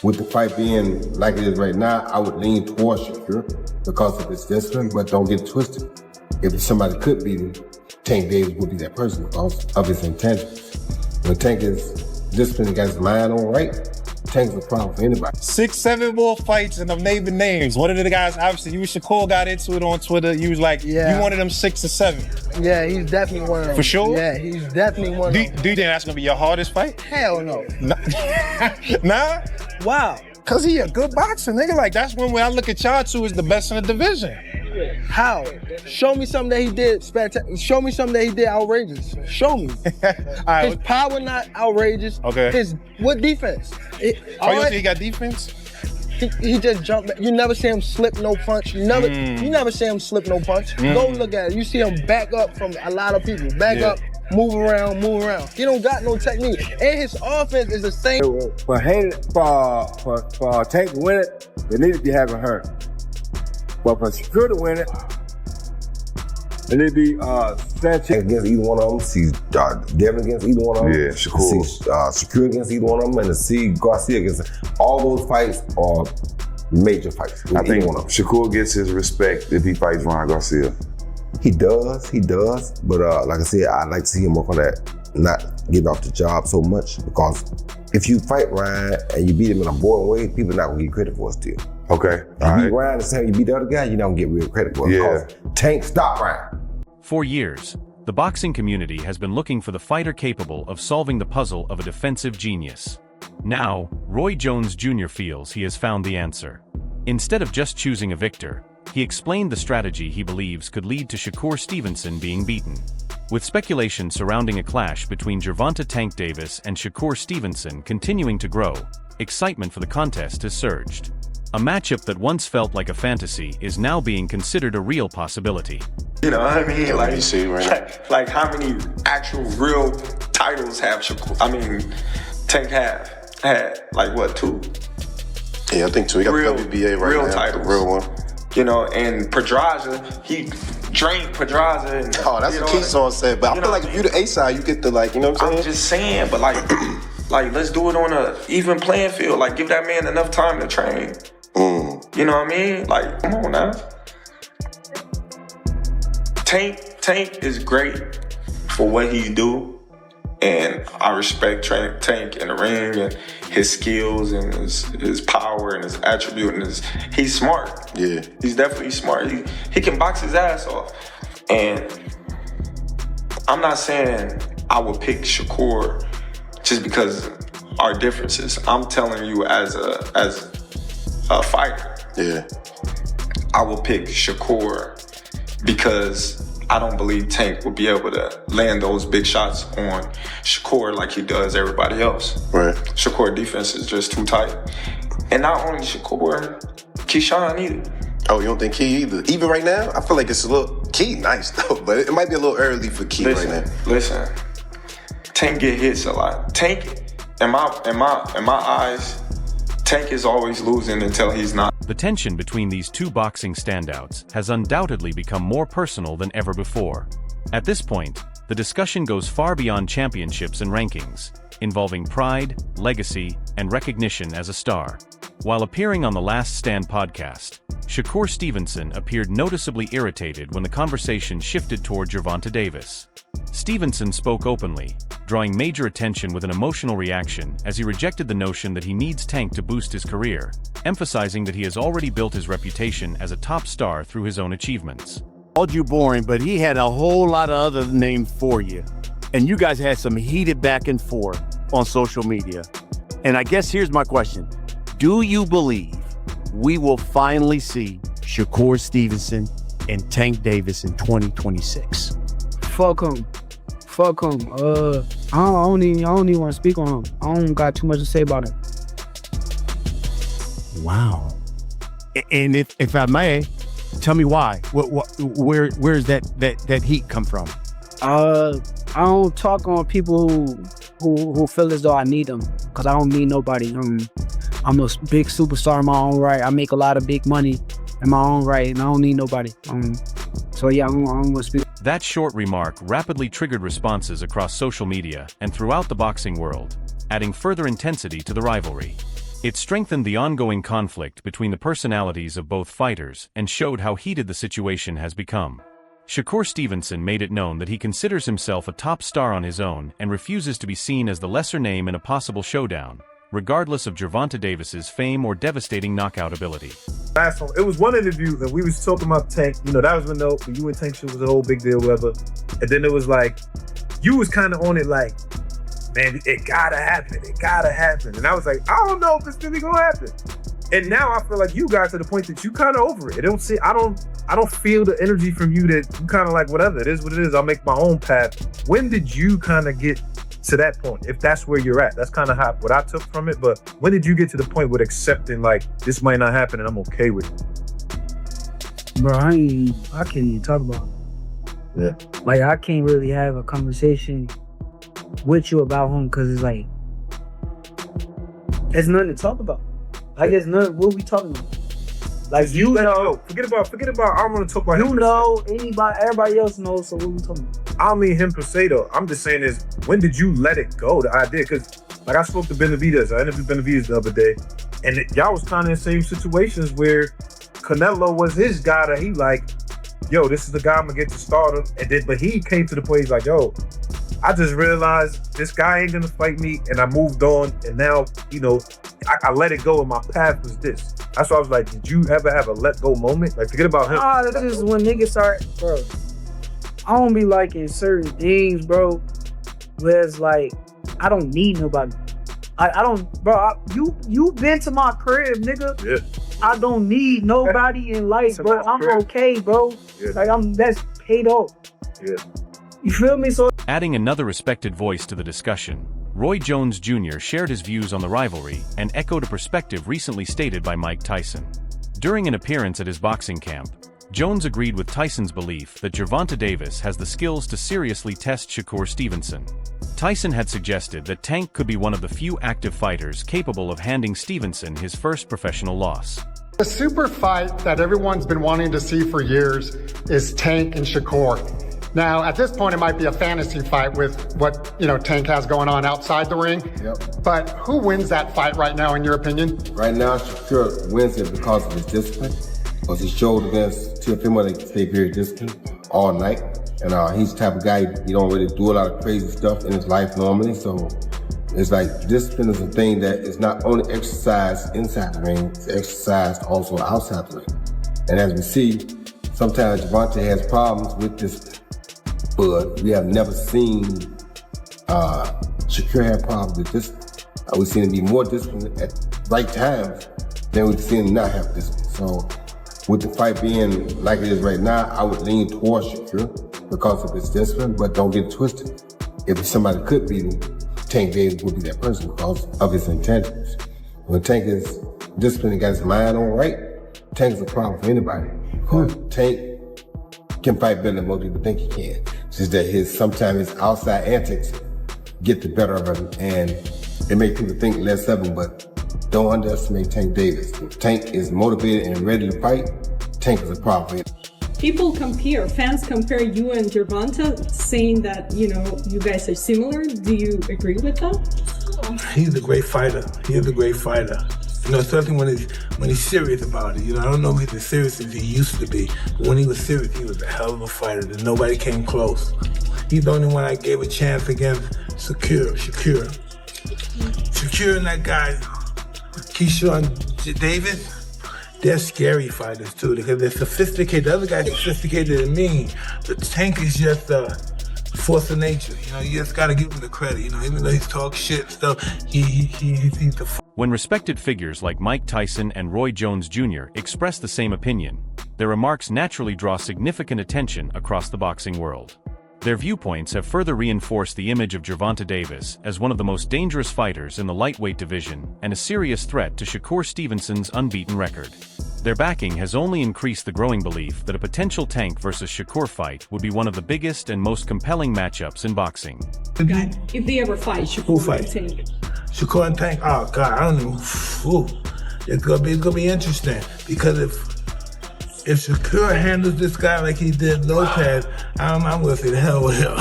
With the fight being like it is right now, I would lean towards Shakur because of his discipline, but don't get it twisted. If somebody could beat him, Tank Davis would be that person because of his intangibles. When Tank is disciplined and got his mind on right, Tank's a problem for anybody. 6-7 more fights and I'm naming names. One of the guys, obviously, you and Shakur got into it on Twitter. You was like, you wanted them 6 or 7. Yeah, he's definitely one of them. For sure? Yeah, he's definitely one of them. Do you think that's going to be your hardest fight? Hell no. Nah? Wow. Because he a good boxer, nigga. Like, that's one way I look at y'all two as the best in the division. How? Show me something that he did spectacular. Show me something that he did outrageous. Show me. Right. His power not outrageous. Okay. What defense? You think he got defense? He just jumped back. You never see him slip no punch. You never see him slip no punch. Go look at it. You see him back up from a lot of people. Back up, move around. He don't got no technique. And his offense is the same. For Tank to win it, they need to be having her. But for Shakur to win it, it need to be Sanchez against either one of them. See Devin against either one of them. Yeah, Shakur. See Shakur against either one of them, and to see Garcia against all those fights are major fights. I think Shakur gets his respect if he fights Ryan Garcia. He does. But like I said, I'd like to see him work on that, not getting off the job so much, because if you fight Ryan and you beat him in a boring way, people are not gonna give credit for it still. Okay. If you beat Ryan the same you beat the other guy, you don't get real credit for it. Yeah. Tank stopped Ryan. For years, the boxing community has been looking for the fighter capable of solving the puzzle of a defensive genius. Now, Roy Jones Jr. feels he has found the answer. Instead of just choosing a victor, he explained the strategy he believes could lead to Shakur Stevenson being beaten. With speculation surrounding a clash between Gervonta Tank Davis and Shakur Stevenson continuing to grow, excitement for the contest has surged. A matchup that once felt like a fantasy is now being considered a real possibility. You know what I mean? Like, you see, right? like how many actual real titles have Shakur? I mean, Tank had like what, 2? Yeah, I think 2. He got real, the WBA right real now. titles. Real one. You know, and Pedraza, he drank Pedraza. And, oh, that's what Keystone said. But I feel like if you're the A side, you get the you know what I'm saying? I'm just saying, but like let's do it on a even playing field. Like, give that man enough time to train. You know what I mean? Like, come on now. Tank is great for what he do, and I respect Tank in the ring and his skills and his power and his attribute and he's smart. Yeah, he's definitely smart. He can box his ass off, and I'm not saying I would pick Shakur just because our differences. I'm telling you as a fighter. Yeah, I will pick Shakur because I don't believe Tank will be able to land those big shots on Shakur like he does everybody else. Right. Shakur defense is just too tight. And not only Shakur, Keyshawn either. Oh, you don't think Key either? Even right now? I feel like it's a little... Key nice though, but it might be a little early for Key right now. Listen, Tank get hits a lot. Tank, in my eyes, Tank is always losing until he's not. The tension between these two boxing standouts has undoubtedly become more personal than ever before. At this point, the discussion goes far beyond championships and rankings, involving pride, legacy, and recognition as a star. While appearing on the Last Stand podcast, Shakur Stevenson appeared noticeably irritated when the conversation shifted toward Gervonta Davis. Stevenson spoke openly, drawing major attention with an emotional reaction as he rejected the notion that he needs Tank to boost his career, emphasizing that he has already built his reputation as a top star through his own achievements. Called you boring, but he had a whole lot of other names for you. And you guys had some heated back and forth on social media. And I guess here's my question. Do you believe we will finally see Shakur Stevenson and Tank Davis in 2026? Fuck him. I don't even want to speak on him. I don't got too much to say about him. Wow. And if I may, tell me why. Where's that heat come from? I don't talk on people who feel as though I need them, because I don't need nobody. I'm a big superstar in my own right. I make a lot of big money in my own right, and I don't need nobody. So yeah, I'm gonna speak. That short remark rapidly triggered responses across social media and throughout the boxing world, adding further intensity to the rivalry. It strengthened the ongoing conflict between the personalities of both fighters and showed how heated the situation has become. Shakur Stevenson made it known that he considers himself a top star on his own and refuses to be seen as the lesser name in a possible showdown, regardless of Gervonta Davis's fame or devastating knockout ability. Last one, it was one interview that we was talking about Tank. You know, that was when you and Tank shit was a whole big deal, whatever. And then it was like, you was kind of on it like, man, it gotta happen. It gotta happen. And I was like, I don't know if it's really gonna happen. And now I feel like you guys to the point that you kind of over it. I don't feel the energy from you that you kind of like, whatever, it is what it is. I'll make my own path. When did you kind of get to that point? If that's where you're at, that's kind of what I took from it. But when did you get to the point with accepting like, this might not happen and I'm okay with it? Bro, I can't even talk about it. Yeah. Like, I can't really have a conversation with you about him because it's like, there's nothing to talk about. Like, there's nothing, what we talking about? Like, you know. Forget about, I don't want to talk about him. You know, everybody else knows, so what we talking about? I don't mean him per se though. I'm just saying is, when did you let it go, the idea? Because like I spoke to Benavidez, I interviewed Benavidez the other day, and y'all was kind of in the same situations where Canelo was his guy that he like, yo, this is the guy I'm gonna get to start him. And then, but he came to the point, he's like, yo, I just realized this guy ain't gonna fight me, and I moved on, and now, you know, I let it go, and my path was this. That's why I was like, did you ever have a let go moment? Like, forget about him. That's just when niggas start, bro. I don't be liking certain things, bro, where it's like, I don't need nobody. I don't, bro, you been to my crib, nigga. Yeah. I don't need nobody in life, bro. I'm okay, bro. Yeah. Like, that's paid off. Yeah. You feel me? So Adding another respected voice to the discussion, Roy Jones Jr. shared his views on the rivalry and echoed a perspective recently stated by Mike Tyson. During an appearance at his boxing camp, Jones agreed with Tyson's belief that Gervonta Davis has the skills to seriously test Shakur Stevenson. Tyson had suggested that Tank could be one of the few active fighters capable of handing Stevenson his first professional loss. The super fight that everyone's been wanting to see for years is Tank and Shakur. Now, at this point, it might be a fantasy fight with what, Tank has going on outside the ring. Yep. But who wins that fight right now, in your opinion? Right now, Shakur wins it because of his discipline. Because he showed against Teofimo that he stayed very disciplined all night. And he's the type of guy, he don't really do a lot of crazy stuff in his life normally. So it's like discipline is a thing that is not only exercised inside the ring, it's exercised also outside the ring. And as we see, sometimes Gervonta has problems with discipline. But we have never seen Shakur have problems with this. We've seen him be more disciplined at right times than we've seen him not have discipline. So with the fight being like it is right now, I would lean towards Shakur because of his discipline, but don't get twisted. If somebody could beat him, Tank Davis would be that person because of his intangibles. When Tank is disciplined and got his mind on right, Tank is a problem for anybody. Because Tank can fight better than most people think he can. It's just that sometimes his outside antics get the better of him, and it makes people think less of him, but don't underestimate Tank Davis. If Tank is motivated and ready to fight, Tank is a problem. Fans compare you and Gervonta, saying that, you guys are similar. Do you agree with that? He's a great fighter. He's a great fighter. Especially when he's serious about it. I don't know if he's as serious as he used to be, but when he was serious, he was a hell of a fighter. That nobody came close. He's the only one I gave a chance against Shakur and that guy, Keyshawn Davis, they're scary fighters too because they're sophisticated. The other guy's sophisticated than me, but Tank is just a force of nature. You just gotta give him the credit. Even though he's talk shit and stuff, he's the. When respected figures like Mike Tyson and Roy Jones Jr. express the same opinion, their remarks naturally draw significant attention across the boxing world. Their viewpoints have further reinforced the image of Gervonta Davis as one of the most dangerous fighters in the lightweight division and a serious threat to Shakur Stevenson's unbeaten record. Their backing has only increased the growing belief that a potential Tank versus Shakur fight would be one of the biggest and most compelling matchups in boxing. If they ever fight, Shakur and Tank. Shakur and Tank, oh God, I don't know. It's gonna be interesting because if Shakur handles this guy like he did Lopez, I'm gonna say the hell with him.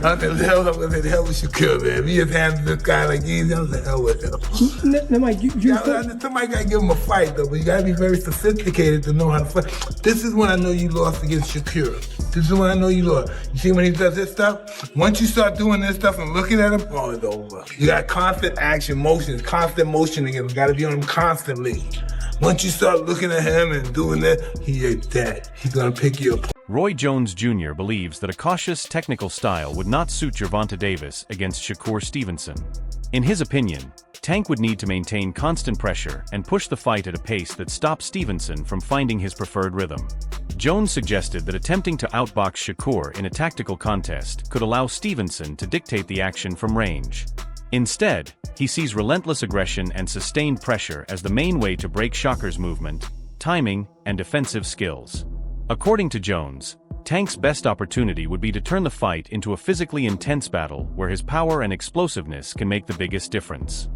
I'm gonna say the hell with Shakur, man. If he just handles this guy like he is, I'm gonna say the hell with him. Now, Mike, somebody gotta give him a fight though, but you gotta be very sophisticated to know how to fight. This is when I know you lost against Shakur. This is when I know you lost. You see when he does this stuff? Once you start doing this stuff and looking at him, oh, it's over. You got constant action, motion, constant motion again. You gotta be on him constantly. Once you start looking at him and doing that, he ain't dead. He's gonna pick you up. Roy Jones Jr. believes that a cautious technical style would not suit Gervonta Davis against Shakur Stevenson. In his opinion, Tank would need to maintain constant pressure and push the fight at a pace that stops Stevenson from finding his preferred rhythm. Jones suggested that attempting to outbox Shakur in a tactical contest could allow Stevenson to dictate the action from range. Instead, he sees relentless aggression and sustained pressure as the main way to break Shakur's movement, timing, and defensive skills. According to Jones, Tank's best opportunity would be to turn the fight into a physically intense battle where his power and explosiveness can make the biggest difference.